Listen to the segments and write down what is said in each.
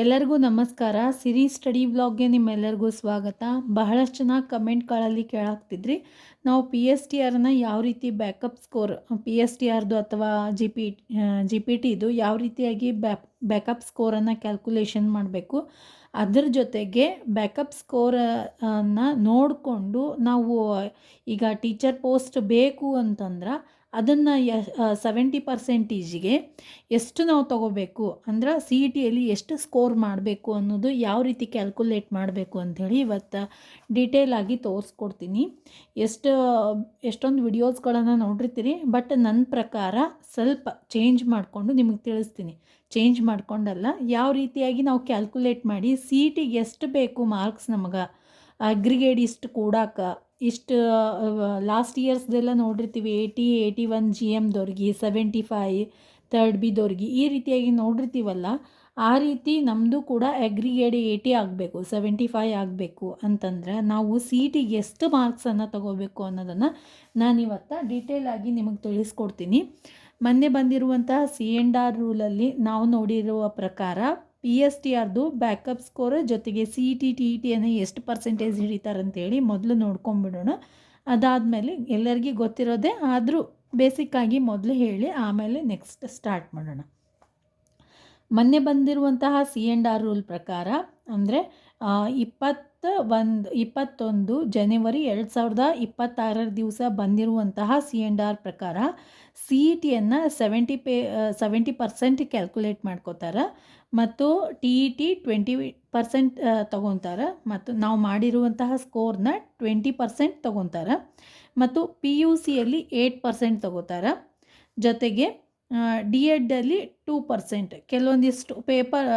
ಎಲ್ಲರಿಗೂ ನಮಸ್ಕಾರ. ಸಿರಿ ಸ್ಟಡಿ ವ್ಲಾಗ್ಗೆ ನಿಮ್ಮೆಲ್ಲರಿಗೂ ಸ್ವಾಗತ. ಬಹಳಷ್ಟು ಜನ ಕಮೆಂಟ್ಗಳಲ್ಲಿ ಕೇಳಾಗ್ತಿದ್ರಿ, ನಾವು ಪಿ ಎಸ್ ಟಿ ಆರನ್ನ ಯಾವ ರೀತಿ backup score, P S T ಆರ್ದು ಅಥವಾ ಜಿ ಪಿ ಟಿದು ಯಾವ ರೀತಿಯಾಗಿ ಬ್ಯಾಕಪ್ ಸ್ಕೋರನ್ನು ಕ್ಯಾಲ್ಕುಲೇಷನ್ ಮಾಡಬೇಕು, ಅದರ ಜೊತೆಗೆ ಬ್ಯಾಕಪ್ ಸ್ಕೋರನ್ನು ನೋಡಿಕೊಂಡು ನಾವು ಈಗ ಟೀಚರ್ ಪೋಸ್ಟ್ ಬೇಕು ಅಂತಂದ್ರೆ ಅದನ್ನು 70% ಎಷ್ಟು ನಾವು ತೊಗೋಬೇಕು, ಅಂದ್ರೆ ಸಿ ಇ ಟಿಯಲ್ಲಿ ಎಷ್ಟು ಸ್ಕೋರ್ ಮಾಡಬೇಕು ಅನ್ನೋದು ಯಾವ ರೀತಿ ಕ್ಯಾಲ್ಕುಲೇಟ್ ಮಾಡಬೇಕು ಅಂಥೇಳಿ ಇವತ್ತು ಡೀಟೇಲಾಗಿ ತೋರಿಸ್ಕೊಡ್ತೀನಿ. ಎಷ್ಟೊಂದು ವಿಡಿಯೋಸ್ಗಳನ್ನು ನೋಡಿರ್ತೀರಿ, ಬಟ್ ನನ್ನ ಪ್ರಕಾರ ಸ್ವಲ್ಪ ಚೇಂಜ್ ಮಾಡಿಕೊಂಡು ನಿಮಗೆ ತಿಳಿಸ್ತೀನಿ. ಚೇಂಜ್ ಮಾಡ್ಕೊಂಡಲ್ಲ, ಯಾವ ರೀತಿಯಾಗಿ ನಾವು ಕ್ಯಾಲ್ಕುಲೇಟ್ ಮಾಡಿ ಸಿ ಇ ಟಿಗೆ ಎಷ್ಟು ಬೇಕು ಮಾರ್ಕ್ಸ್, ನಮಗೆ ಅಗ್ರಿಗೇಟ್ ಇಷ್ಟು ಕೂಡಾಕ ಇಷ್ಟು ಲಾಸ್ಟ್ ಇಯರ್ಸ್ದೆಲ್ಲ ನೋಡಿರ್ತೀವಿ, 81 ಜಿ ಎಮ್ದವ್ರಿಗೆ, 75 ಥರ್ಡ್ ಬಿದವ್ರಿಗೆ, ಈ ರೀತಿಯಾಗಿ ನೋಡಿರ್ತೀವಲ್ಲ. ಆ ರೀತಿ ನಮ್ಮದು ಕೂಡ ಅಗ್ರಿಗೇಟ್ 80 ಆಗಬೇಕು, 75 ಆಗಬೇಕು ಅಂತಂದ್ರೆ ನಾವು ಸಿ ಇ ಟಿಗೆ ಎಷ್ಟು ಮಾರ್ಕ್ಸನ್ನು ತಗೋಬೇಕು ಅನ್ನೋದನ್ನು ನಾನಿವತ್ತು ಡೀಟೇಲಾಗಿ ನಿಮಗೆ ತಿಳಿಸ್ಕೊಡ್ತೀನಿ. ಮೊನ್ನೆ ಬಂದಿರುವಂತಹ C&R ರೂಲಲ್ಲಿ ನಾವು ನೋಡಿರುವ ಪ್ರಕಾರ ಪಿ ಎಸ್ ಟಿ ಆರ್ದು ಬ್ಯಾಕಪ್ ಸ್ಕೋರ್ ಜೊತೆಗೆ ಸಿ ಇ ಟಿಯನ್ನು ಎಷ್ಟು ಪರ್ಸೆಂಟೇಜ್ ಹಿಡಿತಾರಂತೇಳಿ ಮೊದಲು ನೋಡ್ಕೊಂಬಿಡೋಣ. ಅದಾದಮೇಲೆ ಎಲ್ಲರಿಗೂ ಗೊತ್ತಿರೋದೇ ಆದರೂ ಬೇಸಿಕ್ಕಾಗಿ ಮೊದಲು ಹೇಳಿ ಆಮೇಲೆ ನೆಕ್ಸ್ಟ್ ಸ್ಟಾರ್ಟ್ ಮಾಡೋಣ. ಮೊನ್ನೆ ಬಂದಿರುವಂತಹ C&R ರೂಲ್ ಪ್ರಕಾರ ಅಂದರೆ 21 ಜನವರಿ 2026 ದಿವಸ ಬಂದಿರುವಂತಹ C&R ಪ್ರಕಾರ ಸಿ ಇ ಟಿಯನ್ನು 70% ಕ್ಯಾಲ್ಕುಲೇಟ್ ಮಾಡ್ಕೋತಾರೆ ಮತ್ತು ಟಿ ಇ ಟಿ 20% ತೊಗೊತಾರೆ ಮತ್ತು ನಾವು ಮಾಡಿರುವಂತಹ ಸ್ಕೋರ್ನ 20% ತೊಗೊತಾರೆ ಮತ್ತು ಪಿ ಯು ಸಿಯಲ್ಲಿ 8% ತೊಗೋತಾರೆ. ಜೊತೆಗೆ ಡಿ ಎಡ್ಡಲ್ಲಿ 2%. ಕೆಲವೊಂದಿಷ್ಟು ಪೇಪರ್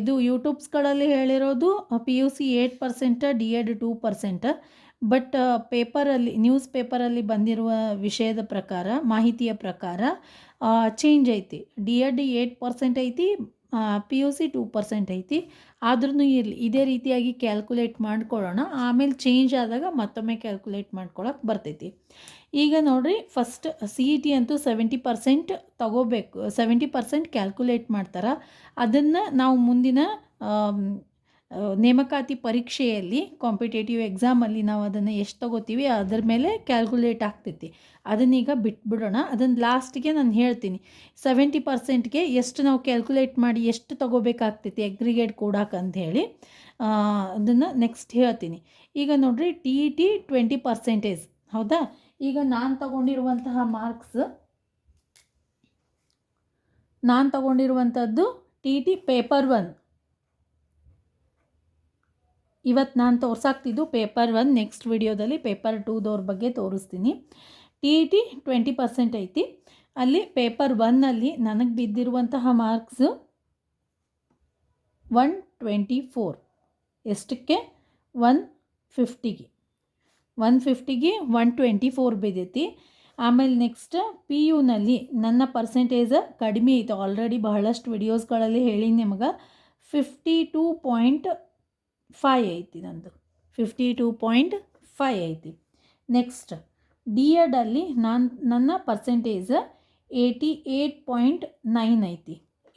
ಇದು ಯೂಟ್ಯೂಬ್ಸ್ಗಳಲ್ಲಿ ಹೇಳಿರೋದು P U C 8%, D Ed 2%. But ಪೇಪರಲ್ಲಿ, ನ್ಯೂಸ್ ಪೇಪರಲ್ಲಿ ಬಂದಿರುವ ವಿಷಯದ ಪ್ರಕಾರ, ಮಾಹಿತಿಯ ಪ್ರಕಾರ ಚೇಂಜ್ ಐತಿ. ಡಿ ಎಡ್ 8% ಐತಿ, ಪಿ ಯು ಸಿ 2% ಐತಿ. ಆದ್ರೂ ಇರಲಿ, ಇದೇ ರೀತಿಯಾಗಿ ಕ್ಯಾಲ್ಕುಲೇಟ್ ಮಾಡ್ಕೊಳ್ಳೋಣ. ಆಮೇಲೆ ಚೇಂಜ್ ಆದಾಗ ಮತ್ತೊಮ್ಮೆ ಕ್ಯಾಲ್ಕುಲೇಟ್ ಮಾಡ್ಕೊಳಕ್ಕೆ ಬರ್ತೈತಿ. ಈಗ ನೋಡಿರಿ, ಫಸ್ಟ್ ಸಿ ಇ ಟಿ ಅಂತೂ 70% ತಗೋಬೇಕು, 70% ಕ್ಯಾಲ್ಕುಲೇಟ್ ಮಾಡ್ತಾರೆ. ಅದನ್ನು ನಾವು ಮುಂದಿನ ನೇಮಕಾತಿ ಪರೀಕ್ಷೆಯಲ್ಲಿ, ಕಾಂಪಿಟೇಟಿವ್ ಎಕ್ಸಾಮಲ್ಲಿ ನಾವು ಅದನ್ನು ಎಷ್ಟು ತೊಗೋತೀವಿ ಅದರ ಮೇಲೆ ಕ್ಯಾಲ್ಕುಲೇಟ್ ಆಗ್ತೈತಿ. ಅದನ್ನೀಗ ಬಿಟ್ಬಿಡೋಣ. ಅದನ್ನು ಲಾಸ್ಟಿಗೆ ನಾನು ಹೇಳ್ತೀನಿ 70%ಗೆ ಎಷ್ಟು ನಾವು ಕ್ಯಾಲ್ಕುಲೇಟ್ ಮಾಡಿ ಎಷ್ಟು ತೊಗೋಬೇಕಾಗ್ತೈತಿ ಅಗ್ರಿಗೇಟ್ ಕೊಡಾಕಂತ ಹೇಳಿ. ಅದನ್ನು ನೆಕ್ಸ್ಟ್ ಹೇಳ್ತೀನಿ. ಈಗ ನೋಡಿರಿ, ಟಿ ಇ ಟಿ 20%, ಹೌದಾ? ಈಗ ನಾನು ತಗೊಂಡಿರುವಂಥದ್ದು ಟಿ ಇ ಟಿ ಪೇಪರ್ 1. ಇವತ್ತು ನಾನು ತೋರ್ಸಾಕ್ತಿದ್ದು ಪೇಪರ್ 1. ನೆಕ್ಸ್ಟ್ ವಿಡಿಯೋದಲ್ಲಿ ಪೇಪರ್ 2ದವ್ರ ಬಗ್ಗೆ ತೋರಿಸ್ತೀನಿ. ಟಿ ಇ ಟಿ 20% ಐತಿ. ಅಲ್ಲಿ ಪೇಪರ್ 1ನಲ್ಲಿ ನನಗೆ ಬಿದ್ದಿರುವಂತಹ ಮಾರ್ಕ್ಸ್ 124. ಎಷ್ಟಕ್ಕೆ? 150ಗೆ 124 ಬಿದ್ದೈತಿ. ಆಮೇಲೆ ನೆಕ್ಸ್ಟ್ ಪಿ ಯುನಲ್ಲಿ ನನ್ನ ಪರ್ಸೆಂಟೇಜ್ ಕಡಿಮೆ ಐತೆ. ಆಲ್ರೆಡಿ ಬಹಳಷ್ಟು ವಿಡಿಯೋಸ್ಗಳಲ್ಲಿ ಹೇಳಿ ನಿಮಗೆ 52.5 ಐತಿ. ನಂದು 52.5 ಐತಿ. ನೆಕ್ಸ್ಟ್ ಡಿ ಎಡಲ್ಲಿ ನನ್ನ ಪರ್ಸೆಂಟೇಜ್ 88.9 ಐತಿ,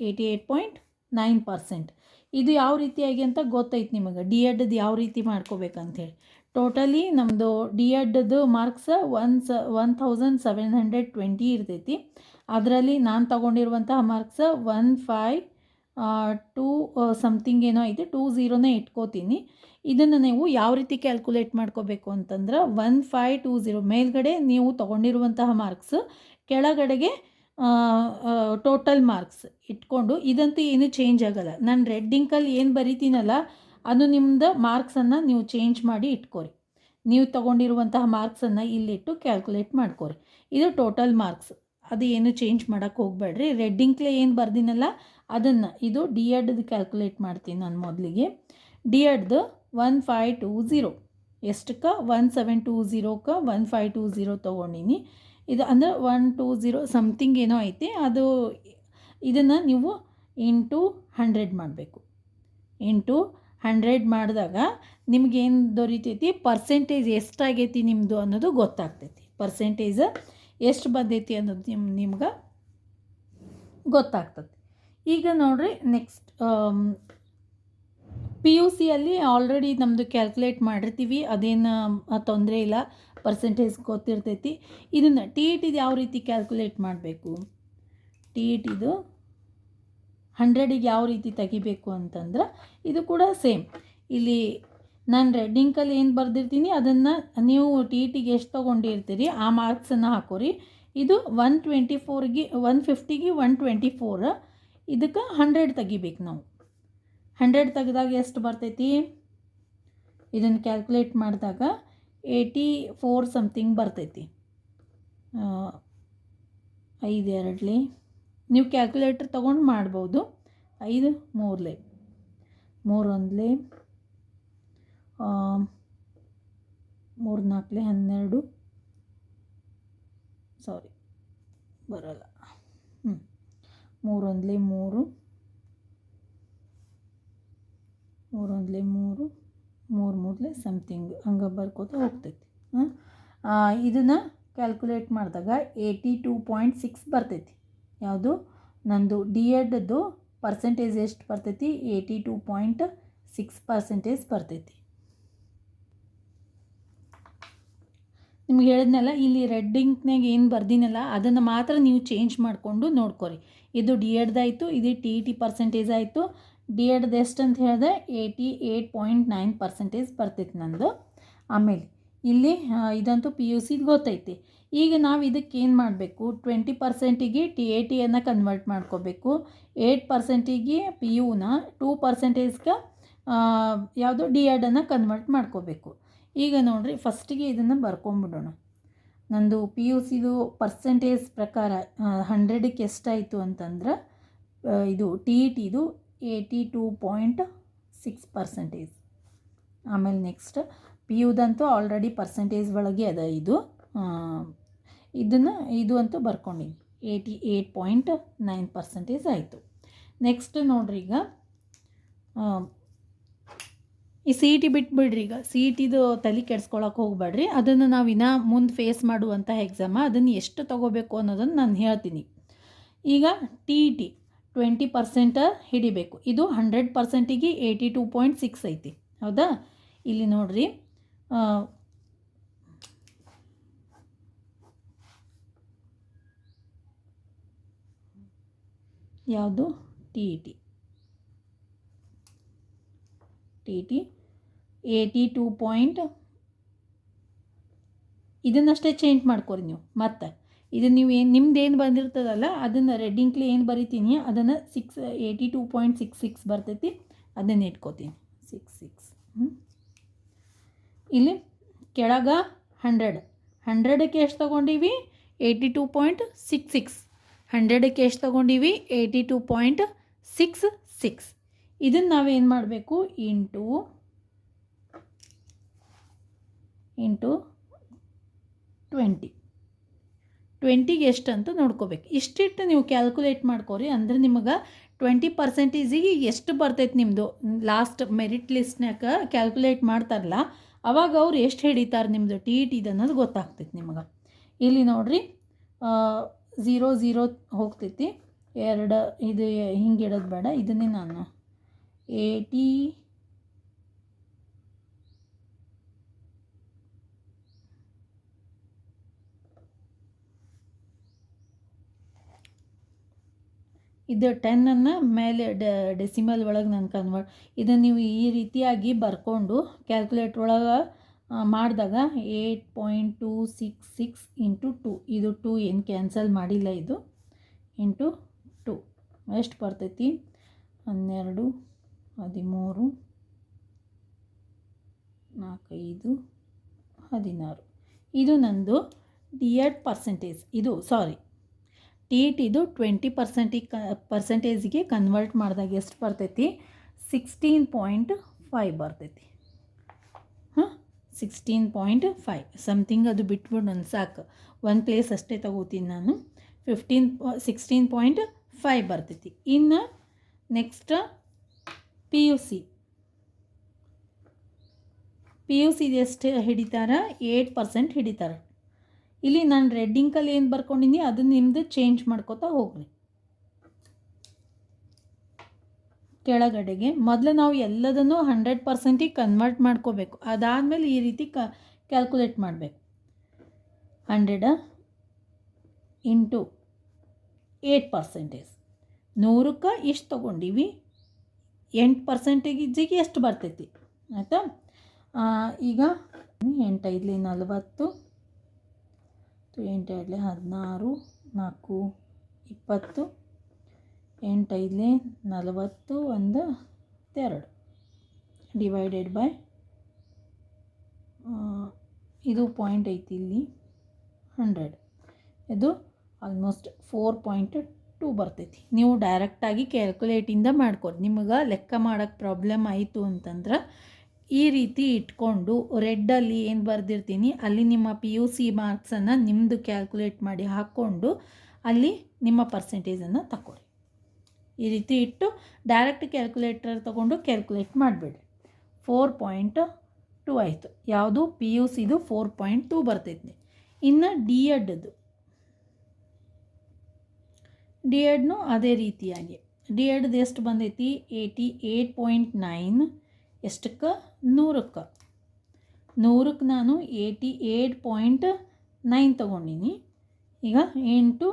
88.9%. ಇದು ಯಾವ ರೀತಿಯಾಗಿ ಅಂತ ಗೊತ್ತೈತಿ ನಿಮಗೆ, ಡಿ ಎಡ್ದು ಯಾವ ರೀತಿ ಮಾಡ್ಕೋಬೇಕಂಥೇಳಿ. ಟೋಟಲಿ ನಮ್ಮದು ಡಿ ಎಡ್ದು ಮಾರ್ಕ್ಸ್ 1720 ಇರ್ತೈತಿ. ಅದರಲ್ಲಿ ನಾನು ತೊಗೊಂಡಿರುವಂತಹ ಮಾರ್ಕ್ಸ್ 152 ಸಮಥಿಂಗ್ ಏನೋ ಐತಿ, 20ನೇ ಇಟ್ಕೋತೀನಿ. ಇದನ್ನು ನೀವು ಯಾವ ರೀತಿ ಕ್ಯಾಲ್ಕುಲೇಟ್ ಮಾಡ್ಕೋಬೇಕು ಅಂತಂದ್ರೆ 1520 ಮೇಲ್ಗಡೆ ನೀವು ತೊಗೊಂಡಿರುವಂತಹ ಮಾರ್ಕ್ಸ್, ಕೆಳಗಡೆಗೆ ಟೋಟಲ್ ಮಾರ್ಕ್ಸ್ ಇಟ್ಕೊಂಡು, ಇದಂತೂ ಏನು ಚೇಂಜ್ ಆಗೋಲ್ಲ. ನಾನು ರೆಡ್ ಇಂಕಲ್ಲಿ ಏನು ಬರಿತೀನಲ್ಲ ಅದು ನಿಮ್ಮದು ಮಾರ್ಕ್ಸನ್ನು ನೀವು ಚೇಂಜ್ ಮಾಡಿ ಇಟ್ಕೋರಿ. ನೀವು ತೊಗೊಂಡಿರುವಂತಹ ಮಾರ್ಕ್ಸನ್ನು ಇಲ್ಲಿಟ್ಟು ಕ್ಯಾಲ್ಕುಲೇಟ್ ಮಾಡ್ಕೋರಿ. ಇದು ಟೋಟಲ್ ಮಾರ್ಕ್ಸ್, ಅದು ಏನು ಚೇಂಜ್ ಮಾಡೋಕ್ಕೆ ಹೋಗಬೇಡ್ರಿ. ರೆಡ್ ಇಂಕ್ಲೆ ಏನು ಬರ್ದಿನಲ್ಲ ಅದನ್ನು, ಇದು ಡಿ ಎಡ್ದು ಕ್ಯಾಲ್ಕುಲೇಟ್ ಮಾಡ್ತೀನಿ ನಾನು ಮೊದಲಿಗೆ. ಡಿ ಎಡ್ದು 1520 ಎಷ್ಟಕ್ಕೆ? 1720ಕ್ಕೆ 1520 ತೊಗೊಂಡಿನಿ. ಇದು ಅಂದರೆ 120 ಸಮಥಿಂಗ್ ಏನೋ ಐತಿ. ಅದು ಇದನ್ನು ನೀವು ಇಂಟು 100 ಮಾಡಬೇಕು. ಇಂಟು 100 ಮಾಡಿದಾಗ ನಿಮಗೇನು ದೊರೀತೈತಿ, ಪರ್ಸೆಂಟೇಜ್ ಎಷ್ಟಾಗೈತಿ ನಿಮ್ಮದು ಅನ್ನೋದು ಗೊತ್ತಾಗ್ತೈತಿ. ಪರ್ಸೆಂಟೇಜ್ ಎಷ್ಟು ಬಂದೈತಿ ಅನ್ನೋದು ನಿಮ್ಗೆ ಗೊತ್ತಾಗ್ತದೆ. ಈಗ ನೋಡ್ರಿ ನೆಕ್ಸ್ಟ್ ಪಿ ಯು ಸಿಯಲ್ಲಿ ಆಲ್ರೆಡಿ ನಮ್ಮದು ಕ್ಯಾಲ್ಕುಲೇಟ್ ಮಾಡಿರ್ತೀವಿ, ಅದೇನು ತೊಂದರೆ ಇಲ್ಲ, ಪರ್ಸೆಂಟೇಜ್ ಗೊತ್ತಿರ್ತೈತಿ. ಇದನ್ನು ಟಿ ಇ ಟಿದು ಯಾವ ರೀತಿ ಕ್ಯಾಲ್ಕುಲೇಟ್ ಮಾಡಬೇಕು, ಟಿ ಇ ಟಿದು 100ಗೆ ಯಾವ ರೀತಿ ತೆಗಿಬೇಕು ಅಂತಂದ್ರೆ ಇದು ಕೂಡ ಸೇಮ್. ಇಲ್ಲಿ ನಾನು ರೆಡ್ ಇಂಕಲ್ಲಿ ಏನು ಬರೆದಿರ್ತೀನಿ ಅದನ್ನು ನೀವು ಟಿ ಇ ಟಿಗೆ ಎಷ್ಟು ತೊಗೊಂಡಿರ್ತೀರಿ ಆ ಮಾರ್ಕ್ಸನ್ನು ಹಾಕೋರಿ. ಇದು 124ಗೆ 150ಗೆ 124, ಇದಕ್ಕೆ 100 ತೆಗಿಬೇಕು ನಾವು. 100 ತೆಗೆದಾಗ ಎಷ್ಟು ಬರ್ತೈತಿ, ಇದನ್ನು ಕ್ಯಾಲ್ಕುಲೇಟ್ ಮಾಡಿದಾಗ 84 ಸಮಥಿಂಗ್ ಬರ್ತೈತಿ. 5 2 ನೀವು ಕ್ಯಾಲ್ಕುಲೇಟರ್ ತೊಗೊಂಡು ಮಾಡ್ಬೋದು. 5 3 3 1 3 4 12 ಸಾರಿ ಬರೋಲ್ಲ 3 1 3 3 1 3 3 3 ಸಮಥಿಂಗ್ ಹಂಗೆ ಬರ್ಕೋತ ಹೋಗ್ತೈತಿ. ಇದನ್ನು ಕ್ಯಾಲ್ಕುಲೇಟ್ ಮಾಡಿದಾಗ 82.6 ಬರ್ತೈತಿ. ಯಾವುದು ನಂದು ಡಿ ಎಡ್ದು ಪರ್ಸೆಂಟೇಜ್ ಎಷ್ಟು ಬರ್ತೈತಿ, 82.6% ಬರ್ತೈತಿ. ನಿಮ್ಗೆ ಹೇಳಿದ್ನಲ್ಲ, ಇಲ್ಲಿ ರೆಡ್ ಇಂಕ್ನಾಗ ಏನು ಬರ್ದಿನಲ್ಲ ಅದನ್ನು ಮಾತ್ರ ನೀವು ಚೇಂಜ್ ಮಾಡಿಕೊಂಡು ನೋಡ್ಕೊರಿ. ಇದು ಡಿ ಎಡ್ದಾಯಿತು, ಇದು ಟಿ ಇ ಟಿ ಪರ್ಸೆಂಟೇಜ್ ಆಯಿತು. ಡಿ ಎಡ್ದು ಎಷ್ಟು ಅಂತ ಹೇಳಿದೆ 88.9% ಬರ್ತೈತಿ ನಂದು. ಆಮೇಲೆ ಇಲ್ಲಿ ಇದಂತೂ ಪಿ ಯು ಸಿದು ಗೊತ್ತೈತಿ. ಈಗ ನಾವು ಇದಕ್ಕೆ ಏನು ಮಾಡಬೇಕು, 20%ಗೆ ಟಿ ಎ ಟಿಯನ್ನು ಕನ್ವರ್ಟ್ ಮಾಡ್ಕೋಬೇಕು, 8%ಗೆ ಪಿ ಯುನ, 2%ಗೆ ಯಾವುದು ಡಿ ಎಡನ್ನು ಕನ್ವರ್ಟ್ ಮಾಡ್ಕೋಬೇಕು. ಈಗ ನೋಡಿರಿ ಫಸ್ಟಿಗೆ ಇದನ್ನು ಬರ್ಕೊಂಬಿಡೋಣ. ನಂದು ಪಿ ಯು ಸಿದು ಪರ್ಸೆಂಟೇಜ್ ಪ್ರಕಾರ 100ಕ್ಕೆ ಎಷ್ಟಾಯಿತು ಅಂತಂದ್ರೆ ಇದು ಟಿ ಇ ಟಿದು 82.6%. ಆಮೇಲೆ ನೆಕ್ಸ್ಟ್ ಪಿ ಯುದಂತೂ ಆಲ್ರೆಡಿ ಪರ್ಸೆಂಟೇಜ್ ಒಳಗೆ ಅದ. ಇದು ಅಂತೂ ಬರ್ಕೊಂಡಿನಿ 88.9% ಆಯಿತು. ನೆಕ್ಸ್ಟ್ ನೋಡ್ರಿ, ಈಗ ಈ ಸಿ ಇ ಟಿ ಬಿಟ್ಬಿಡ್ರಿ. ಈಗ ಸಿ ಇ ಟಿದು ತಲೆ ಕೆಡ್ಸ್ಕೊಳಕ್ಕೆ ಹೋಗ್ಬೇಡ್ರಿ, ಅದನ್ನು ನಾವು ಇನ್ನೂ ಮುಂದೆ ಫೇಸ್ ಮಾಡುವಂಥ ಎಕ್ಸಾಮ, ಅದನ್ನು ಎಷ್ಟು ತೊಗೋಬೇಕು ಅನ್ನೋದನ್ನು ನಾನು ಹೇಳ್ತೀನಿ. ಈಗ ಟಿ ಇ ಟಿ 20% ಹಿಡಿಬೇಕು. ಇದು 100%ಗೆ 82.6 ಐತಿ, ಹೌದಾ. ಇಲ್ಲಿ ನೋಡ್ರಿ, ಯಾವುದು ಟಿ ಇ ಟಿ 82. ಇದನ್ನಷ್ಟೇ ಚೇಂಜ್ ಮಾಡ್ಕೊರಿ ನೀವು. ಮತ್ತು ಇದನ್ನು ನೀವು ನಿಮ್ದು ಬಂದಿರ್ತದಲ್ಲ ಅದನ್ನು ರೆಡ್ ಇಂಕ್ಲಿ ಏನು ಬರಿತೀನಿ ಅದನ್ನು 82.66 ಬರ್ತೈತಿ, ಅದನ್ನು ಇಟ್ಕೋತೀನಿ 66. ಇಲ್ಲಿ ಕೆಳಗೆ 100ಕ್ಕೆ ಎಷ್ಟು ತೊಗೊಂಡೀವಿ 82.66, 100ಕ್ಕೆ ಎಷ್ಟು ತೊಗೊಂಡೀವಿ 82.66. ಇದನ್ನು ನಾವೇನು ಮಾಡಬೇಕು, ಇಂಟು 20ಗೆ ಎಷ್ಟು ಅಂತ ನೋಡ್ಕೋಬೇಕು. ಇಷ್ಟಿಟ್ಟು ನೀವು ಕ್ಯಾಲ್ಕುಲೇಟ್ ಮಾಡ್ಕೋರಿ, ಅಂದರೆ ನಿಮಗೆ 20%ಗೆ ಎಷ್ಟು ಬರ್ತೈತೆ ನಿಮ್ಮದು ಲಾಸ್ಟ್ ಮೆರಿಟ್ ಲಿಸ್ಟ್ನಾಗ ಕ್ಯಾಲ್ಕುಲೇಟ್ ಮಾಡ್ತಾರಲ್ಲ ಅವಾಗ ಅವ್ರು ಎಷ್ಟು ಹಿಡಿತಾರೆ ನಿಮ್ಮದು ಟಿ ಇ ಟಿದು ಅನ್ನೋದು ಗೊತ್ತಾಗ್ತೈತೆ ನಿಮಗೆ. ಇಲ್ಲಿ ನೋಡಿರಿ 0 0 ಹೋಗ್ತೈತಿ, 2 ಇದು ಹಿಂಗೆ ಇಡೋದು ಬೇಡ, ಇದನ್ನೇ ನಾನು 80 ಇದು 10ಅನ್ನು ಮೇಲೆ ಡೆಸಿಮಲ್ ಒಳಗೆ ನಾನು ಕನ್ವರ್ಟ್, ಇದನ್ನು ನೀವು ಈ ರೀತಿಯಾಗಿ ಬರ್ಕೊಂಡು ಕ್ಯಾಲ್ಕುಲೇಟ್ರ್ ಒಳಗೆ ಮಾಡಿದಾಗ 8.266 ಇಂಟು 2, ಇದು 2 ಏನು ಕ್ಯಾನ್ಸಲ್ ಮಾಡಿಲ್ಲ, ಇದು ಇಂಟು 2 ಎಷ್ಟು ಬರ್ತೈತಿ 12 13 4 5 16. ಇದು ನಂದು ಡಿ ಎಡ್ ಪರ್ಸೆಂಟೇಜ್. ಇದು ಸಾರಿ ಟಿ ಇ ಟಿದು 20%ಗೆ ಕನ್ವರ್ಟ್ ಮಾಡಿದಾಗ ಎಷ್ಟು ಬರ್ತೈತಿ 16.5 ಬರ್ತೈತಿ. 16.5 ಸಮಥಿಂಗ್, ಅದು ಬಿಟ್ಬಿಡು ನನ್ನ ಸಾಕು, ಒಂದು ಪ್ಲೇಸ್ ಅಷ್ಟೇ ತಗೋತೀನಿ ನಾನು. 16.5 ಬರ್ತೈತಿ. ಇನ್ನು ನೆಕ್ಸ್ಟ್ ಪಿ ಯು ಸಿದು ಎಷ್ಟು ಹಿಡಿತಾರೆ 8% ಹಿಡಿತಾರೆ. ಇಲ್ಲಿ ನಾನು ರೆಡ್ ಇಂಕಲ್ಲಿ ಏನು ಬರ್ಕೊಂಡಿನಿ ಅದನ್ನು ನಿಮ್ಮದು ಚೇಂಜ್ ಮಾಡ್ಕೋತಾ ಹೋಗ್ರಿ. ಕೆಳಗಡೆಗೆ ಮೊದಲು ನಾವು ಎಲ್ಲದನ್ನು 100% ಕನ್ವರ್ಟ್ ಮಾಡ್ಕೋಬೇಕು. ಅದಾದಮೇಲೆ ಈ ರೀತಿ ಕ್ಯಾಲ್ಕುಲೇಟ್ ಮಾಡಬೇಕು. 100 ಇಂಟು 8%. 100ಕ್ಕೆ ಇಷ್ಟು ತೊಗೊಂಡಿವಿ, 8%ಗೆ ಎಷ್ಟು ಬರ್ತೈತಿ ಆಯಿತಾ. ಈಗ 8 5 40, 8 2 16, 4 20, 8 5 40, 1 2 ಡಿವೈಡೆಡ್ ಬೈ ಇದು ಪಾಯಿಂಟ್ ಐತಿ ಇಲ್ಲಿ 100, ಇದು ಆಲ್ಮೋಸ್ಟ್ 4.2 ಬರ್ತೈತಿ. ನೀವು ಡೈರೆಕ್ಟಾಗಿ ಕ್ಯಾಲ್ಕುಲೇಟಿಂದ ಮಾಡ್ಕೊರಿ. ನಿಮಗೆ ಲೆಕ್ಕ ಮಾಡೋಕ್ಕೆ ಪ್ರಾಬ್ಲಮ್ ಆಯಿತು ಅಂತಂದ್ರೆ ಈ ರೀತಿ ಇಟ್ಕೊಂಡು ರೆಡ್ಡಲ್ಲಿ ಏನು ಬರೆದಿರ್ತೀನಿ ಅಲ್ಲಿ ನಿಮ್ಮ PUC ಮಾರ್ಕ್ಸನ್ನು ನಿಮ್ಮದು ಕ್ಯಾಲ್ಕುಲೇಟ್ ಮಾಡಿ ಹಾಕ್ಕೊಂಡು ಅಲ್ಲಿ ನಿಮ್ಮ ಪರ್ಸೆಂಟೇಜನ್ನು ತಗೊಳ್ಳಿ. ಈ ರೀತಿ ಇಟ್ಟು ಡೈರೆಕ್ಟ್ ಕ್ಯಾಲ್ಕುಲೇಟರ್ ತೊಗೊಂಡು ಕ್ಯಾಲ್ಕುಲೇಟ್ ಮಾಡಬೇಡಿ. 4.2 ಆಯಿತು. ಯಾವುದು PUCದು 4.2 ಬರ್ತೈತಿ. ಇನ್ನು ಡಿ ಎಡ್ನು ಅದೇ ರೀತಿಯಾಗಿ ಡಿ ಎಡ್ದು ಎಷ್ಟು ಬಂದೈತಿ 88.9 ಎಷ್ಟಕ್ಕೆ 100ಕ್ಕೆ ನಾನು 88.9 ತೊಗೊಂಡಿನಿ. ಈಗ ಇಂಟು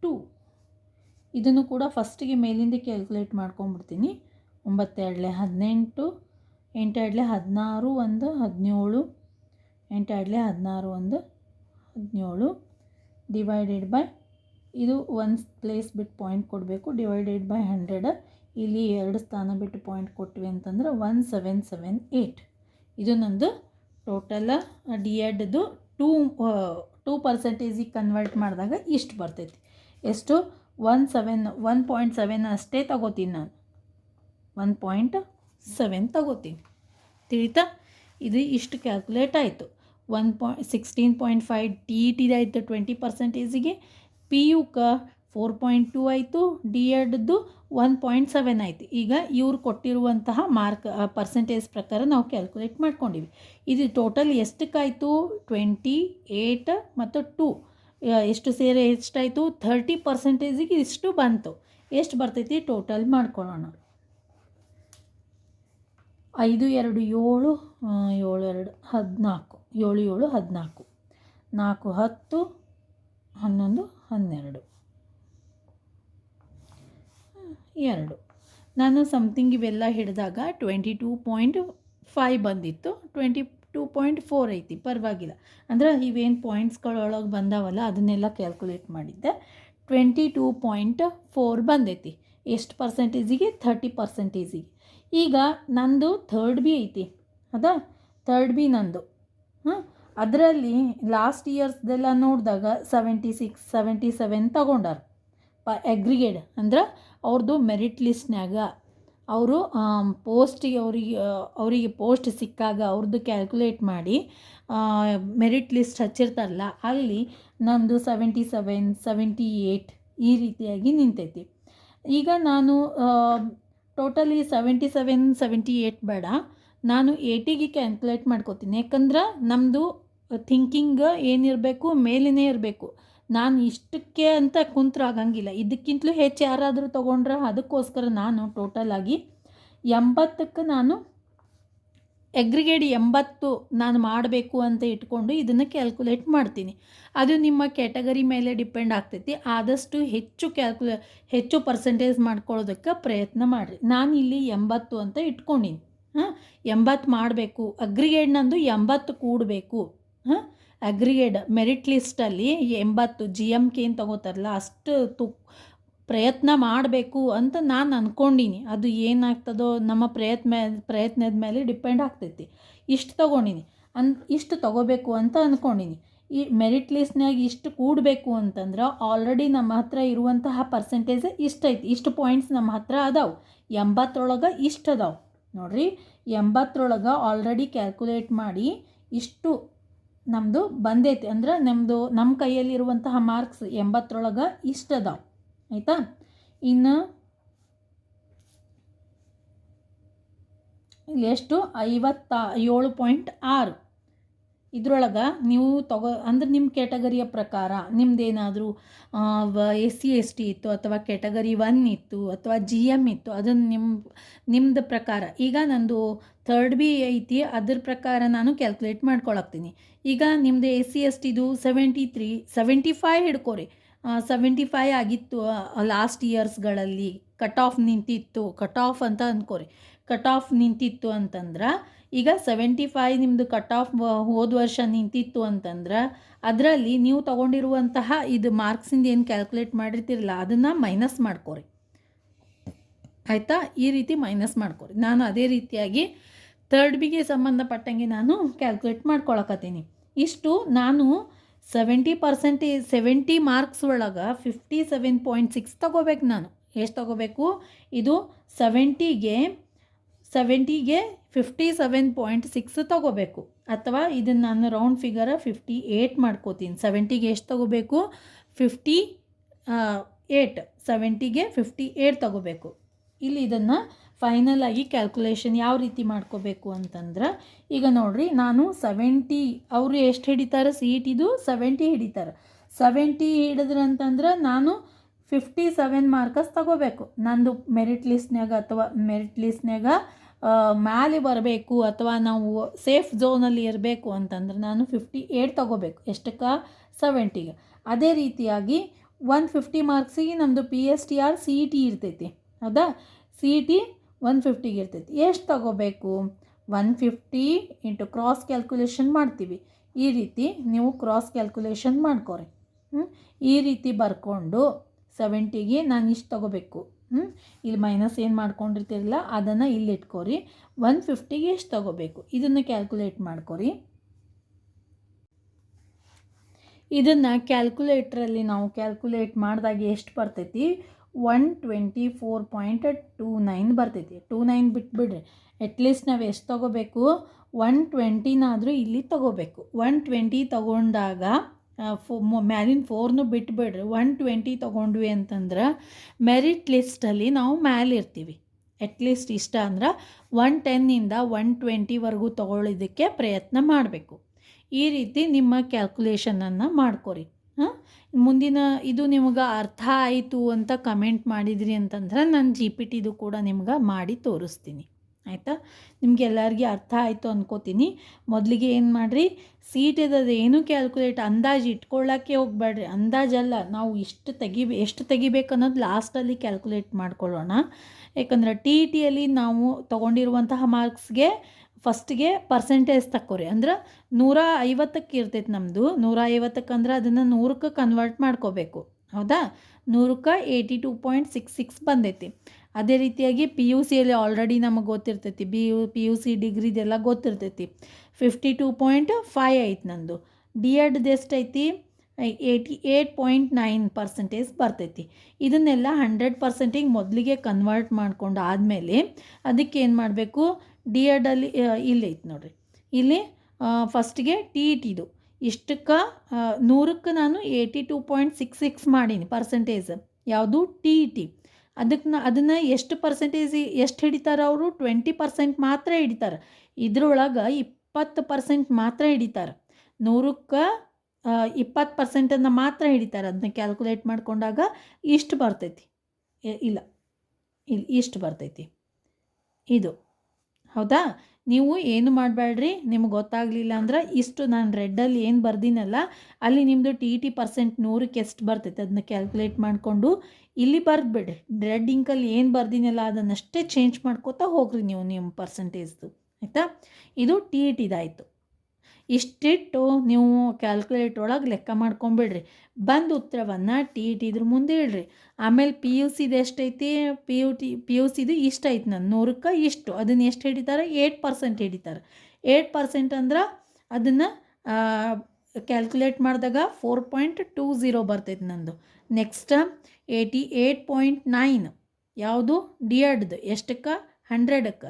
2 ಇದನ್ನು ಕೂಡ ಫಸ್ಟಿಗೆ ಮೇಲಿಂದ ಕ್ಯಾಲ್ಕುಲೇಟ್ ಮಾಡ್ಕೊಂಡ್ಬಿಡ್ತೀನಿ. 9 2 18, 8 2 16, 1 17, 8 2 16, 1 17 ಡಿವೈಡೆಡ್ ಬೈ ಇದು 1 ಪ್ಲೇಸ್ ಬಿಟ್ಟು ಪಾಯಿಂಟ್ ಕೊಡಬೇಕು. ಡಿವೈಡೆಡ್ ಬೈ 100 ಇಲ್ಲಿ 2 ಸ್ಥಾನ ಬಿಟ್ಟು ಪಾಯಿಂಟ್ ಕೊಟ್ವಿ ಅಂತಂದ್ರೆ 1778. ಇದು ನಂದು ಟೋಟಲ್ ಡಿ ಎಡ್ದು 2% ಕನ್ವರ್ಟ್ ಮಾಡಿದಾಗ ಇಷ್ಟು ಬರ್ತೈತಿ. ಎಷ್ಟು 1.7 ಅಷ್ಟೇ ತಗೋತೀನಿ ನಾನು. 1.7 ತಗೋತೀನಿ. ತಿಳಿತಾ? ಇದು ಇಷ್ಟು ಕ್ಯಾಲ್ಕುಲೇಟ್ ಆಯಿತು. 16.5 TET ಆಯಿತು 20%ಗೆ, PUಕ್ಕೆ 4.2 ಆಯಿತು, ಡಿ ಎಡ್ದು 1.7 ಆಯಿತು. ಈಗ ಇವ್ರು ಕೊಟ್ಟಿರುವಂತಹ ಪರ್ಸೆಂಟೇಜ್ ಪ್ರಕಾರ ನಾವು ಕ್ಯಾಲ್ಕುಲೇಟ್ ಮಾಡ್ಕೊಂಡಿವಿ. ಇದು ಟೋಟಲ್ ಎಷ್ಟಕ್ಕಾಯಿತು 28 ಮತ್ತು 2 ಎಷ್ಟು ಸೇರಿ ಎಷ್ಟಾಯಿತು 30%ಗೆ ಇಷ್ಟು ಬಂತು. ಎಷ್ಟು ಬರ್ತೈತಿ ಟೋಟಲ್ ಮಾಡ್ಕೊಳ್ಳೋಣ. 5 2 7 7 2 14 7 7 14 4 10 11 12 2 ನಾನು ಸಮಥಿಂಗ್ ಇವೆಲ್ಲ ಹಿಡಿದಾಗ 22.5 ಬಂದಿತ್ತು. 22.4 ಐತಿ, ಪರವಾಗಿಲ್ಲ. ಅಂದ್ರೆ ಇವೇನು ಪಾಯಿಂಟ್ಸ್ಗಳೊಳಗೆ ಬಂದಾವಲ್ಲ ಅದನ್ನೆಲ್ಲ ಕ್ಯಾಲ್ಕುಲೇಟ್ ಮಾಡಿದ್ದೆ. 22.4 ಬಂದೈತಿ. ಎಷ್ಟು ಪರ್ಸೆಂಟೇಜಿಗೆ 30%. ಈಗ ನಂದು ಥರ್ಡ್ ಬಿ ಐತಿ, ಅದಾ ಥರ್ಡ್ ಬಿ ನಂದು. ಅದರಲ್ಲಿ ಲಾಸ್ಟ್ ಇಯರ್ಸ್ದೆಲ್ಲ ನೋಡಿದಾಗ 76 77 ತಗೊಂಡಾರ ಅಗ್ರಿಗೇಟ್. ಅಂದ್ರೆ ಅವ್ರದ್ದು ಮೆರಿಟ್ ಲಿಸ್ಟ್ನಾಗ ಅವರು ಪೋಸ್ಟಿಗೆ ಅವರಿಗೆ ಪೋಸ್ಟ್ ಸಿಕ್ಕಾಗ ಅವ್ರದ್ದು ಕ್ಯಾಲ್ಕುಲೇಟ್ ಮಾಡಿ ಮೆರಿಟ್ ಲಿಸ್ಟ್ ಹಚ್ಚಿರ್ತಾರಲ್ಲ ಅಲ್ಲಿ ನಂದು 77 78 ಈ ರೀತಿಯಾಗಿ ನಿಂತೈತಿ. ಈಗ ನಾನು ಟೋಟಲಿ 77 78 ಬೇಡ, ನಾನು 80ಗೆ ಕ್ಯಾಲ್ಕುಲೇಟ್ ಮಾಡ್ಕೋತೀನಿ. ಯಾಕಂದ್ರೆ ನಮ್ಮದು ಥಿಂಕಿಂಗ್ ಏನಿರಬೇಕು ಮೇಲೇ ಇರಬೇಕು. ನಾನು ಇಷ್ಟಕ್ಕೆ ಅಂತ ಕುಂತ್ರಾಗಂಗಿಲ್ಲ. ಇದಕ್ಕಿಂತಲೂ ಹೆಚ್ಚು ಯಾರಾದರೂ ತೊಗೊಂಡ್ರೆ ಅದಕ್ಕೋಸ್ಕರ ನಾನು ಟೋಟಲಾಗಿ 80ಕ್ಕೆ ನಾನು ಅಗ್ರಿಗೇಟ್ 80 ನಾನು ಮಾಡಬೇಕು ಅಂತ ಇಟ್ಕೊಂಡು ಇದನ್ನು ಕ್ಯಾಲ್ಕುಲೇಟ್ ಮಾಡ್ತೀನಿ. ಅದು ನಿಮ್ಮ ಕ್ಯಾಟಗರಿ ಮೇಲೆ ಡಿಪೆಂಡ್ ಆಗ್ತೈತಿ. ಆದಷ್ಟು ಹೆಚ್ಚು ಪರ್ಸೆಂಟೇಜ್ ಮಾಡ್ಕೊಳ್ಳೋದಕ್ಕೆ ಪ್ರಯತ್ನ ಮಾಡಿರಿ. ನಾನು ಇಲ್ಲಿ 80 ಅಂತ ಇಟ್ಕೊಂಡಿನಿ. 80 ಮಾಡಬೇಕು. ಅಗ್ರಿಗೇಟ್ ನಂದು 80 ಕೂಡಬೇಕು. ಅಗ್ರಿಗೇಟ್ ಮೆರಿಟ್ ಲಿಸ್ಟಲ್ಲಿ 80 GMK ಏನು ತಗೋತಾರಲ್ಲ ಅಷ್ಟು ಪ್ರಯತ್ನ ಮಾಡಬೇಕು ಅಂತ ನಾನು ಅಂದ್ಕೊಂಡಿನಿ. ಅದು ಏನಾಗ್ತದೋ ನಮ್ಮ ಪ್ರಯತ್ನದ ಮೇಲೆ ಡಿಪೆಂಡ್ ಆಗ್ತೈತಿ. ಇಷ್ಟು ತೊಗೊಂಡಿನಿ ಇಷ್ಟು ತೊಗೋಬೇಕು ಅಂತ ಅಂದ್ಕೊಂಡಿನಿ. ಈ ಮೆರಿಟ್ ಲಿಸ್ಟ್ನಾಗ ಇಷ್ಟು ಕೂಡಬೇಕು ಅಂತಂದ್ರೆ ಆಲ್ರೆಡಿ ನಮ್ಮ ಹತ್ರ ಇರುವಂತಹ ಪರ್ಸೆಂಟೇಜ್ ಇಷ್ಟೈತಿ. ಇಷ್ಟು ಪಾಯಿಂಟ್ಸ್ ನಮ್ಮ ಹತ್ರ ಅದಾವೆ. 80 ಇಷ್ಟು ಅದಾವೆ ನೋಡಿರಿ. 80 ಆಲ್ರೆಡಿ ಕ್ಯಾಲ್ಕುಲೇಟ್ ಮಾಡಿ ಇಷ್ಟು ನಮ್ಮದು ಬಂದೈತಿ. ಅಂದ್ರೆ ನಮ್ಮ ಕೈಯಲ್ಲಿರುವಂತಹ ಮಾರ್ಕ್ಸ್ 80 ಇಷ್ಟು ಅದಾವೆ. ಆಯಿತಾ? ಇನ್ನು ಇಲ್ಲಿ ಎಷ್ಟು 57.6 ಇದ್ರೊಳಗೆ ನೀವು ಅಂದ್ರೆ ನಿಮ್ಮ ಕ್ಯಾಟಗರಿಯ ಪ್ರಕಾರ ನಿಮ್ಮದೇನಾದರೂ SC ST ಇತ್ತು ಅಥವಾ ಕ್ಯಾಟಗರಿ 1 ಇತ್ತು ಅಥವಾ GM ಇತ್ತು, ಅದನ್ನು ನಿಮ್ಮದು ಪ್ರಕಾರ ಈಗ ನಂದು 3rd B ಐತಿ, ಅದ್ರ ಪ್ರಕಾರ ನಾನು ಕ್ಯಾಲ್ಕುಲೇಟ್ ಮಾಡ್ಕೊಳಕ್ತೀನಿ. ಈಗ ನಿಮ್ಮದು SC STದು 75 ಹಿಡ್ಕೋರಿ. 75 ಆಗಿತ್ತು ಲಾಸ್ಟ್ ಇಯರ್ಸ್ಗಳಲ್ಲಿ, ಕಟ್ ಆಫ್ ನಿಂತಿತ್ತು, ಕಟ್ ಆಫ್ ಅಂತ ಅಂದ್ಕೋರಿ. ಕಟ್ ಆಫ್ ನಿಂತಿತ್ತು ಅಂತಂದ್ರೆ ಈಗ 75 ನಿಮ್ಮದು ಕಟ್ ಆಫ್ ಹೋದ ವರ್ಷ ನಿಂತಿತ್ತು ಅಂತಂದ್ರೆ ಅದರಲ್ಲಿ ನೀವು ತೊಗೊಂಡಿರುವಂತಹ ಇದು ಮಾರ್ಕ್ಸಿಂದ ಏನು ಕ್ಯಾಲ್ಕುಲೇಟ್ ಮಾಡಿರ್ತಿರಲ್ಲ ಅದನ್ನು ಮೈನಸ್ ಮಾಡ್ಕೋರಿ. ಆಯಿತಾ? ಈ ರೀತಿ ಮೈನಸ್ ಮಾಡ್ಕೋರಿ. ನಾನು ಅದೇ ರೀತಿಯಾಗಿ 3rd Bಗೆ ಸಂಬಂಧಪಟ್ಟಂಗೆ ನಾನು ಕ್ಯಾಲ್ಕುಲೇಟ್ ಮಾಡ್ಕೊಳಕತ್ತೀನಿ. ಇಷ್ಟು ನಾನು 70 ಮಾರ್ಕ್ಸ್ ಒಳಗೆ 57.6 ತೊಗೋಬೇಕು. ನಾನು ಎಷ್ಟು ತೊಗೋಬೇಕು? ಇದು 70ಗೆ 57.6 ತೊಗೋಬೇಕು. ಅಥವಾ ಇದನ್ನು ನಾನು ರೌಂಡ್ ಫಿಗರ 58 ಮಾಡ್ಕೋತೀನಿ. 70ಗೆ ಎಷ್ಟು ತೊಗೋಬೇಕು? 58. 70ಗೆ 58 ತೊಗೋಬೇಕು. ಇಲ್ಲಿ ಇದನ್ನು ಫೈನಲ್ ಆಗಿ ಕ್ಯಾಲ್ಕುಲೇಷನ್ ಯಾವ ರೀತಿ ಮಾಡ್ಕೋಬೇಕು ಅಂತಂದ್ರೆ, ಈಗ ನೋಡಿರಿ, ನಾನು 70 ಅವರು ಎಷ್ಟು ಹಿಡಿತಾರೆ? CETದು 70 ಹಿಡಿತಾರೆ. 70 ಹಿಡಿದ್ರೆ ಅಂತಂದ್ರೆ ನಾನು 57 ಮಾರ್ಕಸ್ ತೊಗೋಬೇಕು. ನಂದು ಮೆರಿಟ್ ಲಿಸ್ಟ್ನಾಗ ಅಥವಾ ಮೆರಿಟ್ ಲಿಸ್ಟ್ನಾಗ ಮ್ಯಾಲೆ ಬರಬೇಕು ಅಥವಾ ನಾವು ಸೇಫ್ ಝೋನಲ್ಲಿ ಇರಬೇಕು ಅಂತಂದ್ರೆ ನಾನು 58 ತೊಗೋಬೇಕು. ಎಷ್ಟಕ್ಕೆ? 70ಗೆ. ಅದೇ ರೀತಿಯಾಗಿ 150 ಮಾರ್ಕ್ಸಿಗೆ ನಮ್ಮದು PSTR CET ಇರ್ತೈತಿ. ಹೌದಾ? CET 150ಗೆ ಇರ್ತೈತಿ. ಎಷ್ಟು ತೊಗೋಬೇಕು? 150 ಇಂಟು ಕ್ರಾಸ್ ಕ್ಯಾಲ್ಕುಲೇಷನ್ ಮಾಡ್ತೀವಿ. ಈ ರೀತಿ ನೀವು ಕ್ರಾಸ್ ಕ್ಯಾಲ್ಕುಲೇಷನ್ ಮಾಡ್ಕೊರಿ. ಈ ರೀತಿ ಬರ್ಕೊಂಡು 70ಗೆ ನಾನು ಇಷ್ಟು ತೊಗೋಬೇಕು. ಇಲ್ಲಿ ಮೈನಸ್ ಏನು ಮಾಡ್ಕೊಂಡಿರ್ತಿರಲ್ಲ ಅದನ್ನು ಇಲ್ಲಿ ಇಟ್ಕೊರಿ. 150ಗೆ ಎಷ್ಟು ತೊಗೋಬೇಕು ಇದನ್ನು ಕ್ಯಾಲ್ಕುಲೇಟ್ ಮಾಡ್ಕೊರಿ. ಇದನ್ನು ಕ್ಯಾಲ್ಕುಲೇಟ್ರಲ್ಲಿ ನಾವು ಕ್ಯಾಲ್ಕುಲೇಟ್ ಮಾಡಿದಾಗ ಎಷ್ಟು ಬರ್ತೈತಿ? 124.29 ಬರ್ತೈತಿ. 29 ಬಿಟ್ಬಿಡ್ರಿ. ಅಟ್ಲೀಸ್ಟ್ ನಾವು ಎಷ್ಟು ತೊಗೋಬೇಕು? 120ನಾದರೂ ಇಲ್ಲಿ ತೊಗೋಬೇಕು. 120 ತೊಗೊಂಡಾಗ ಮ್ಯಾಲಿನ 4ನು ಬಿಟ್ಬಿಡ್ರಿ. 120 ತೊಗೊಂಡ್ವಿ ಅಂತಂದ್ರೆ ಮೆರಿಟ್ ಲಿಸ್ಟಲ್ಲಿ ನಾವು ಮ್ಯಾಲಿರ್ತೀವಿ. ಅಟ್ಲೀಸ್ಟ್ ಇಷ್ಟ ಅಂದ್ರೆ 110ಇಂದ 120ವರೆಗೂ ತೊಗೊಳ್ಳೋದಕ್ಕೆ ಪ್ರಯತ್ನ ಮಾಡಬೇಕು. ಈ ರೀತಿ ನಿಮ್ಮ ಕ್ಯಾಲ್ಕುಲೇಷನನ್ನು ಮಾಡ್ಕೊರಿ. ಮುಂದಿನ ಇದು ನಿಮಗೆ ಅರ್ಥ ಆಯಿತು ಅಂತ ಕಮೆಂಟ್ ಮಾಡಿದ್ರಿ ಅಂತಂದ್ರೆ ನಾನು GPTದು ಕೂಡ ನಿಮ್ಗೆ ಮಾಡಿ ತೋರಿಸ್ತೀನಿ. ಆಯಿತಾ? ನಿಮಗೆಲ್ಲರಿಗೆ ಅರ್ಥ ಆಯಿತು ಅಂದ್ಕೋತೀನಿ. ಮೊದಲಿಗೆ ಏನು ಮಾಡಿರಿ, CETದು ಏನು ಕ್ಯಾಲ್ಕುಲೇಟ್ ಅಂದಾಜು ಇಟ್ಕೊಳ್ಳೋಕ್ಕೆ ಹೋಗಬೇಡ್ರಿ. ಅಂದಾಜಲ್ಲ, ನಾವು ಎಷ್ಟು ತೆಗಿಬೇಕು ಅನ್ನೋದು ಲಾಸ್ಟಲ್ಲಿ ಕ್ಯಾಲ್ಕುಲೇಟ್ ಮಾಡ್ಕೊಳ್ಳೋಣ. ಯಾಕಂದರೆ TETಯಲ್ಲಿ ನಾವು ತೊಗೊಂಡಿರುವಂತಹ ಮಾರ್ಕ್ಸ್ಗೆ ಫಸ್ಟಿಗೆ ಪರ್ಸೆಂಟೇಜ್ ತಕ್ಕೋರಿ. ಅಂದ್ರೆ 150ಕ್ಕೆ ಇರ್ತೈತೆ ನಮ್ಮದು. 150ಕ್ಕೆ ಅಂದ್ರೆ ಅದನ್ನು 100ಕ್ಕೆ ಕನ್ವರ್ಟ್ ಮಾಡ್ಕೋಬೇಕು. ಹೌದಾ? 100ಕ್ಕೆ 82.66 ಬಂದೈತಿ. ಅದೇ ರೀತಿಯಾಗಿ PUCಯಲ್ಲಿ ಆಲ್ರೆಡಿ ನಮಗೆ ಗೊತ್ತಿರ್ತೈತಿ. PUC ಡಿಗ್ರಿದೆಲ್ಲ ಗೊತ್ತಿರ್ತೈತಿ. 52.5 ಐತಿ ನಂದು. D.Edದು ಎಷ್ಟೈತಿ? 88.9% ಬರ್ತೈತಿ. ಇದನ್ನೆಲ್ಲ 100%ಗೆ ಮೊದಲಿಗೆ ಕನ್ವರ್ಟ್ ಮಾಡ್ಕೊಂಡು ಆದಮೇಲೆ ಅದಕ್ಕೆ ಏನು ಮಾಡಬೇಕು? D.Edಲ್ಲಿ ಇಲ್ಲಿ ಐತಿ ನೋಡಿರಿ. ಇಲ್ಲಿ ಫಸ್ಟಿಗೆ TETದು ಇಷ್ಟಕ್ಕೆ 100ಕ್ಕೆ ನಾನು 82.66 ಮಾಡೀನಿ ಪರ್ಸೆಂಟೇಜ್. ಯಾವುದು? TET. ಅದನ್ನು ಎಷ್ಟು ಪರ್ಸೆಂಟೇಜ್ ಎಷ್ಟು ಹಿಡಿತಾರೆ ಅವರು? 20% ಮಾತ್ರ ಹಿಡಿತಾರೆ. ಇದ್ರೊಳಗೆ 20% ಮಾತ್ರ ಹಿಡಿತಾರೆ. 100ಕ್ಕೆ 20%ಅನ್ನು ಮಾತ್ರ ಹಿಡಿತಾರೆ. ಅದನ್ನ ಕ್ಯಾಲ್ಕುಲೇಟ್ ಮಾಡ್ಕೊಂಡಾಗ ಇಷ್ಟು ಬರ್ತೈತಿ. ಇಲ್ಲಿ ಇಷ್ಟು ಬರ್ತೈತಿ ಇದು. ಹೌದಾ? ನೀವು ಏನು ಮಾಡಬೇಡ್ರಿ. ನಿಮ್ಗೆ ಗೊತ್ತಾಗಲಿಲ್ಲ ಅಂದ್ರೆ ಇಷ್ಟು ನಾನು ರೆಡ್ಡಲ್ಲಿ ಏನು ಬರ್ದಿನಲ್ಲ ಅಲ್ಲಿ ನಿಮ್ಮದು TET ಪರ್ಸೆಂಟ್ 100ಕ್ಕೆ ಎಷ್ಟು ಬರ್ತೈತೆ ಅದನ್ನ ಕ್ಯಾಲ್ಕುಲೇಟ್ ಮಾಡಿಕೊಂಡು ಇಲ್ಲಿ ಬರೆದ್ಬಿಡ್ರಿ. ರೆಡ್ ಇಂಕಲ್ಲಿ ಏನು ಬರ್ದಿನಲ್ಲ ಅದನ್ನಷ್ಟೇ ಚೇಂಜ್ ಮಾಡ್ಕೋತಾ ಹೋಗ್ರಿ ನೀವು ನಿಮ್ಮ ಪರ್ಸೆಂಟೇಜ್ದು. ಆಯಿತಾ? ಇದು TETದಾಯಿತು. ಇಷ್ಟಿಟ್ಟು ನೀವು ಕ್ಯಾಲ್ಕುಲೇಟ್ ಒಳಗೆ ಲೆಕ್ಕ ಮಾಡ್ಕೊಂಬಿಡ್ರಿ. ಬಂದು ಉತ್ತರವನ್ನು TET ಮುಂದೆ ಇಡ್ರಿ. ಆಮೇಲೆ PUCದು ಎಷ್ಟೈತಿ? PUCದು ಇಷ್ಟ ಐತಿ. ನಾನು 100ಕ್ಕೆ ಇಷ್ಟು. ಅದನ್ನು ಎಷ್ಟು ಹಿಡಿತಾರೆ? 8% ಹಿಡಿತಾರೆ. 8% ಅಂದ್ರೆ ಅದನ್ನು ಕ್ಯಾಲ್ಕುಲೇಟ್ ಮಾಡಿದಾಗ 4.20 ಬರ್ತೈತಿ ನಂದು. ನೆಕ್ಸ್ಟ್ 88.9 ಯಾವುದು? D.Edದು ಎಷ್ಟಕ್ಕೆ? 100ಕ್ಕೆ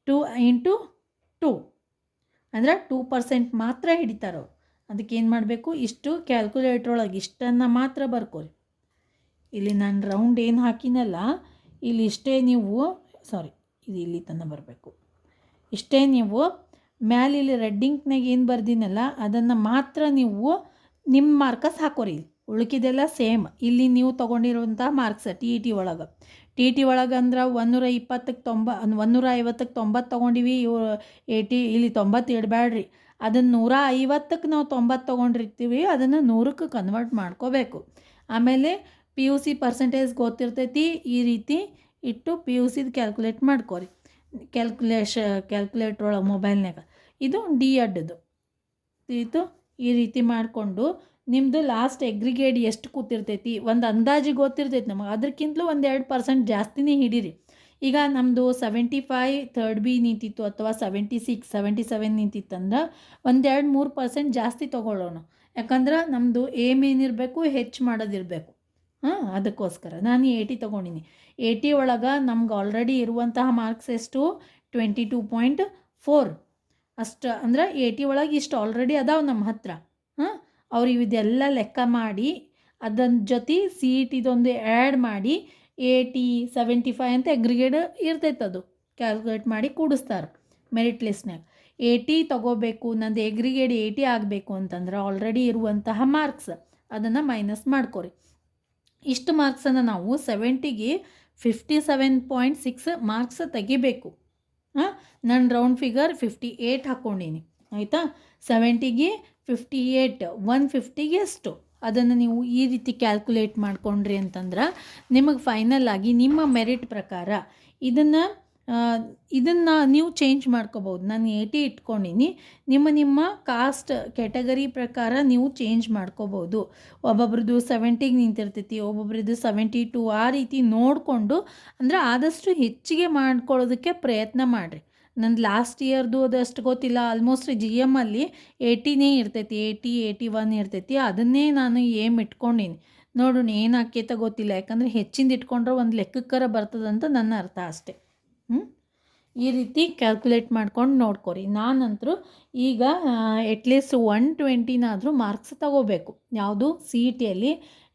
2 × 2 ಅಂದ್ರೆ 2% ಮಾತ್ರ ಹಿಡಿತಾರೆ ಅವ್ರು. ಅದಕ್ಕೆ ಏನು ಮಾಡಬೇಕು? ಇಷ್ಟು ಕ್ಯಾಲ್ಕುಲೇಟ್ರೊಳಗೆ ಇಷ್ಟನ್ನು ಮಾತ್ರ ಬರ್ಕೋರಿ. ಇಲ್ಲಿ ನಾನು ರೌಂಡ್ ಏನು ಹಾಕಿನಲ್ಲ ಇಲ್ಲಿ ಇಷ್ಟೇ ನೀವು ಇದು ಇಲ್ಲಿ ತನಕ ಬರಬೇಕು. ಇಷ್ಟೇ ನೀವು ಮ್ಯಾಲೆ ಇಲ್ಲಿ ರೆಡ್ ಇಂಕ್ನಾಗ ಏನು ಬರ್ದಿನಲ್ಲ ಅದನ್ನು ಮಾತ್ರ ನೀವು ನಿಮ್ಮ ಮಾರ್ಕಸ್ ಹಾಕೋರಿ. ಉಳ್ಕಿದೆಲ್ಲ ಸೇಮ್. ಇಲ್ಲಿ ನೀವು ತೊಗೊಂಡಿರುವಂಥ ಮಾರ್ಕ್ಸ್ ಟಿ ಇ ಟಿ ಒಳಗೆ. ಟಿ ಇ ಟಿ ಒಳಗೆ ಅಂದ್ರೆ 120ಕ್ಕೆ 150ಕ್ಕೆ 90 ತೊಗೊಂಡಿವಿ. ಇವು 80 ಇಲ್ಲಿ 90 ಇಡಬೇಡ್ರಿ. ಅದನ್ನು 150ಕ್ಕೆ ನಾವು 90 ತೊಗೊಂಡಿರ್ತೀವಿ, ಅದನ್ನು 100ಕ್ಕೆ ಕನ್ವರ್ಟ್ ಮಾಡ್ಕೋಬೇಕು. ಆಮೇಲೆ ಪಿ ಯು ಸಿ ಪರ್ಸೆಂಟೇಜ್ ಗೊತ್ತಿರ್ತೈತಿ. ಈ ರೀತಿ ಇಟ್ಟು ಪಿ ಯು ಸಿದು ಕ್ಯಾಲ್ಕುಲೇಟ್ ಮಾಡ್ಕೋರಿ. ಕ್ಯಾಲ್ಕುಲೇಟ್ರ್ ಒಳಗೆ ಮೊಬೈಲ್ನಾಗ ಇದು ಡಿ ಎಡ್ದು ಇದು ಈ ರೀತಿ ಮಾಡಿಕೊಂಡು ನಿಮ್ಮದು ಲಾಸ್ಟ್ ಎಗ್ರಿಗೇಡ್ ಎಷ್ಟು ಕೂತಿರ್ತೈತಿ ಒಂದು ಅಂದಾಜಿಗೆ ಗೊತ್ತಿರ್ತೈತಿ ನಮಗೆ. ಅದಕ್ಕಿಂತಲೂ 1-2% ಜಾಸ್ತಿನೇ ಹಿಡೀರಿ. ಈಗ ನಮ್ಮದು 75 ಥರ್ಡ್ ಬಿ ನಿಂತಿತ್ತು ಅಥವಾ 76 77 ನಿಂತಿತ್ತಂದ್ರೆ 1-2-3% ಜಾಸ್ತಿ ತೊಗೊಳ್ಳೋಣ. ಯಾಕಂದ್ರೆ ನಮ್ಮದು ಏಮ್ ಏನಿರಬೇಕು, ಹೆಚ್ಚು ಮಾಡೋದಿರಬೇಕು. ಅದಕ್ಕೋಸ್ಕರ ನಾನು 80 ತೊಗೊಂಡಿನಿ. 80 ಒಳಗೆ ನಮ್ಗೆ ಆಲ್ರೆಡಿ ಇರುವಂತಹ ಮಾರ್ಕ್ಸ್ ಎಷ್ಟು 22.4 ಅಷ್ಟು. ಅಂದ್ರೆ 80 ಒಳಗೆ ಇಷ್ಟು ಆಲ್ರೆಡಿ ಅದಾವೆ ನಮ್ಮ ಹತ್ರ. ಅವ್ರು ಇದೆಲ್ಲ ಲೆಕ್ಕ ಮಾಡಿ ಅದನ್ನ ಜೊತೆ ಸಿ ಇ ಟಿದೊಂದು ಆ್ಯಡ್ ಮಾಡಿ 80 75 ಅಂತ ಅಗ್ರಿಗೇಡ್ ಇರ್ತೈತೆ. ಅದು ಕ್ಯಾಲ್ಕುಲೇಟ್ ಮಾಡಿ ಕೂಡಿಸ್ತಾರೆ ಮೆರಿಟ್ ಲಿಸ್ಟ್ನಾಗ. 80 ತೊಗೋಬೇಕು, ನಂದು ಎಗ್ರಿಗೇಡ್ 80 ಆಗಬೇಕು ಅಂತಂದ್ರೆ ಆಲ್ರೆಡಿ ಇರುವಂತಹ ಮಾರ್ಕ್ಸ್ ಅದನ್ನು ಮೈನಸ್ ಮಾಡ್ಕೊರಿ. ಇಷ್ಟು ಮಾರ್ಕ್ಸನ್ನು ನಾವು 70ಗೆ 57.6 ಮಾರ್ಕ್ಸ್ ತೆಗಿಬೇಕು. ನಾನು ರೌಂಡ್ ಫಿಗರ್ 58 ಹಾಕ್ಕೊಂಡೀನಿ. ಆಯಿತಾ? 70ಗೆ 58, 150ಗೆ ಎಷ್ಟು ಅದನ್ನು ನೀವು ಈ ರೀತಿ ಕ್ಯಾಲ್ಕುಲೇಟ್ ಮಾಡ್ಕೊಂಡ್ರಿ ಅಂತಂದ್ರೆ ನಿಮಗೆ ಫೈನಲ್ ಆಗಿ ನಿಮ್ಮ ಮೆರಿಟ್ ಪ್ರಕಾರ ಇದನ್ನು ನೀವು ಚೇಂಜ್ ಮಾಡ್ಕೋಬೋದು. ನಾನು 80 ಇಟ್ಕೊಂಡಿನಿ. ನಿಮ್ಮ ಕಾಸ್ಟ್ ಕ್ಯಾಟಗರಿ ಪ್ರಕಾರ ನೀವು ಚೇಂಜ್ ಮಾಡ್ಕೋಬೋದು. ಒಬ್ಬೊಬ್ರದ್ದು 70ಗೆ ನಿಂತಿರ್ತೈತಿ, ಒಬ್ಬೊಬ್ರದ್ದು 72. ಆ ರೀತಿ ನೋಡಿಕೊಂಡು ಅಂದರೆ ಆದಷ್ಟು ಹೆಚ್ಚಿಗೆ ಮಾಡ್ಕೊಳ್ಳೋದಕ್ಕೆ ಪ್ರಯತ್ನ ಮಾಡಿರಿ. ನಂದು ಲಾಸ್ಟ್ ಇಯರ್ದು ಅದಷ್ಟು ಗೊತ್ತಿಲ್ಲ. ಆಲ್ಮೋಸ್ಟ್ ಜಿ ಎಮ್ಮಲ್ಲಿ 80ನೇ ಇರ್ತೈತಿ, 80 81 ಇರ್ತೈತಿ. ಅದನ್ನೇ ನಾನು ಏಮ್ ಇಟ್ಕೊಂಡೀನಿ. ನೋಡೋಣ ಏನು ಆಕೈತ ಗೊತ್ತಿಲ್ಲ. ಯಾಕಂದರೆ ಹೆಚ್ಚಿಂದ ಇಟ್ಕೊಂಡ್ರೆ ಒಂದು ಲೆಕ್ಕಕ್ಕರ ಬರ್ತದಂತ ನನ್ನ ಅರ್ಥ ಅಷ್ಟೇ. ಈ ರೀತಿ ಕ್ಯಾಲ್ಕುಲೇಟ್ ಮಾಡ್ಕೊಂಡು ನೋಡ್ಕೊರಿ. ನಾನಂತರೂ ಈಗ ಎಟ್ಲೀಸ್ಟ್ 120ನಾದರೂ ಮಾರ್ಕ್ಸ್ ತೊಗೋಬೇಕು. ಯಾವುದು ಸಿ ಇ ಟಿಯಲ್ಲಿ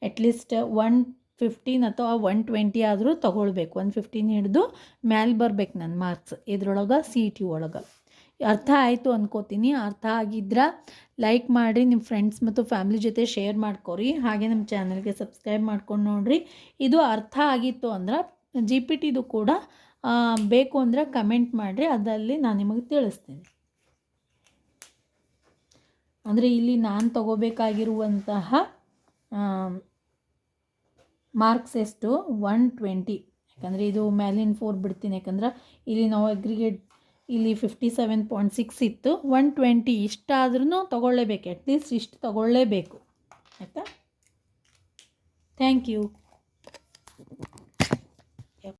ಅಟ್ಲೀಸ್ಟ್ 115 ಅಥವಾ 120 ಆದರೂ ತೊಗೊಳ್ಬೇಕು. 115 ಹಿಡಿದು ಮ್ಯಾಲೆ ಬರ್ಬೇಕು ನನ್ನ ಮಾರ್ಕ್ಸ್ ಇದ್ರೊಳಗೆ ಸಿ ಇ ಟಿ ಒಳಗೆ. ಅರ್ಥ ಆಯಿತು ಅನ್ಕೋತೀನಿ. ಅರ್ಥ ಆಗಿದ್ರೆ ಲೈಕ್ ಮಾಡಿರಿ, ನಿಮ್ಮ ಫ್ರೆಂಡ್ಸ್ ಮತ್ತು ಫ್ಯಾಮಿಲಿ ಜೊತೆ ಶೇರ್ ಮಾಡ್ಕೊರಿ. ಹಾಗೆ ನಮ್ಮ ಚಾನಲ್ಗೆ ಸಬ್ಸ್ಕ್ರೈಬ್ ಮಾಡ್ಕೊಂಡು ನೋಡಿರಿ. ಇದು ಅರ್ಥ ಆಗಿತ್ತು ಅಂದ್ರೆ ಜಿ ಪಿ ಟಿದು ಕೂಡ ಬೇಕು ಅಂದರೆ ಕಮೆಂಟ್ ಮಾಡಿರಿ, ಅದರಲ್ಲಿ ನಾನು ನಿಮಗೆ ತಿಳಿಸ್ತೀನಿ. ಅಂದರೆ ಇಲ್ಲಿ ನಾನು ತಗೋಬೇಕಾಗಿರುವಂತಹ ಮಾರ್ಕ್ಸ್ ಎಷ್ಟು 120. ಯಾಕಂದರೆ ಇದು ಮ್ಯಾಲಿನ 4 ಬಿಡ್ತೀನಿ. ಯಾಕಂದ್ರೆ ಇಲ್ಲಿ ನಾವು ಅಗ್ರಿಗೇಟ್ ಇಲ್ಲಿ 57.6 ಇತ್ತು. 120 ಇಷ್ಟಾದ್ರೂ ತೊಗೊಳ್ಳೇಬೇಕು. ಅಟ್ಲೀಸ್ಟ್ ಇಷ್ಟು ತೊಗೊಳ್ಳೇಬೇಕು. ಆಯಿತಾ? Thank you.